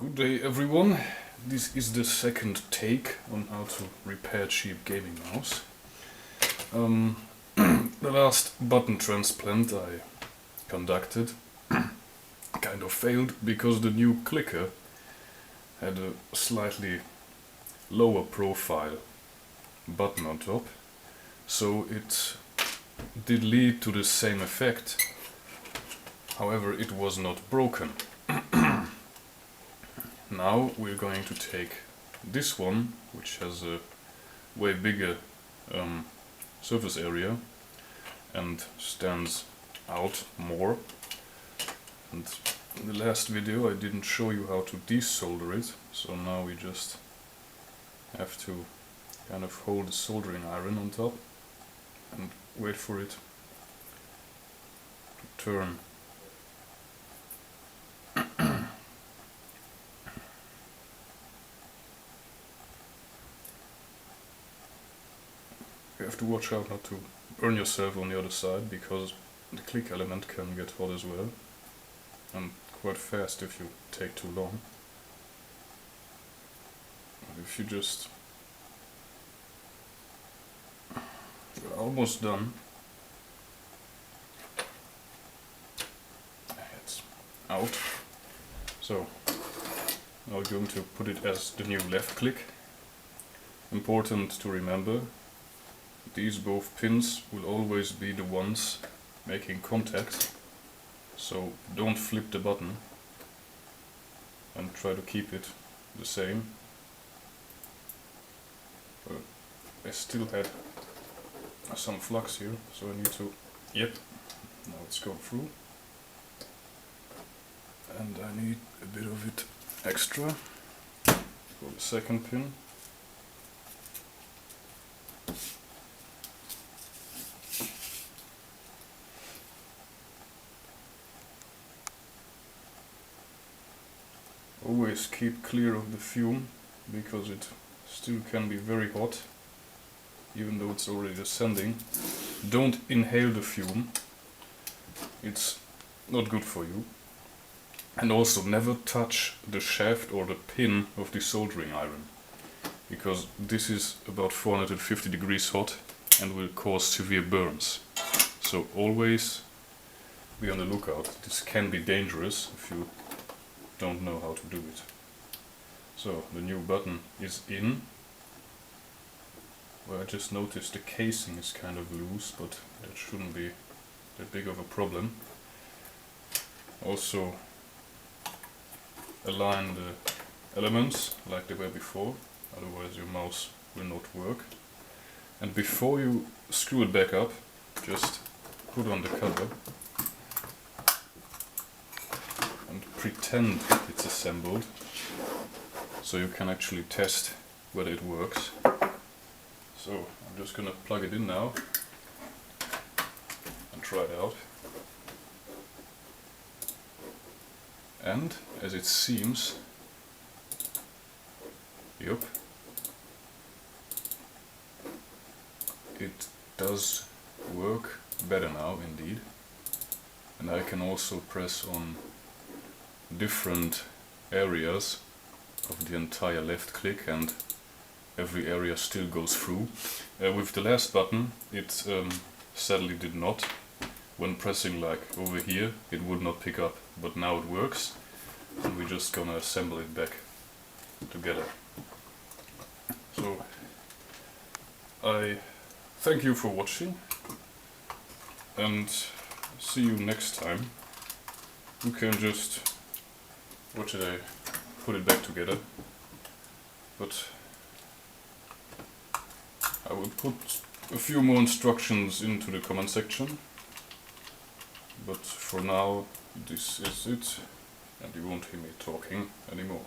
Good day everyone, this is the second take on how to repair cheap gaming mouse. The last button transplant I conducted kind of failed because the new clicker had a slightly lower profile button on top, so it did lead to the same effect. However, it was not broken. Now we're going to take this one, which has a way bigger surface area and stands out more. And in the last video I didn't show you how to desolder it, so now we just have to kind of hold the soldering iron on top and wait for it to turn. You have to watch out not to burn yourself on the other side, because the click element can get hot as well, and quite fast if you take too long. But if you just... We're almost done. It's out. So, now we're going to put it as the new left click. Important to remember, these both pins will always be the ones making contact, so don't flip the button and try to keep it the same. I still had some flux here, so I need to... Yep, now it's gone through. And I need a bit of it extra for the second pin. Always keep clear of the fume, because it still can be very hot, even though it's already ascending. Don't inhale the fume, it's not good for you. And also never touch the shaft or the pin of the soldering iron, because this is about 450 degrees hot and will cause severe burns. So always be on the lookout. This can be dangerous if you don't know how to do it. So the new button is in. Well, I just noticed the casing is kind of loose, but that shouldn't be that big of a problem. Also align the elements like they were before, otherwise your mouse will not work. And before you screw it back up, just put on the cover and pretend it's assembled, so you can actually test whether it works. So I'm just gonna plug it in now and try it out. And as it seems, yep, it does work better now indeed. And I can also press on different areas of the entire left click and every area still goes through. With the last button it sadly did not. When pressing like over here it would not pick up, but now it works, and we're just gonna assemble it back together. So I thank you for watching and see you next time. You can just... What should I put it back together? But I will put a few more instructions into the comment section. But for now, this is it, and you won't hear me talking anymore.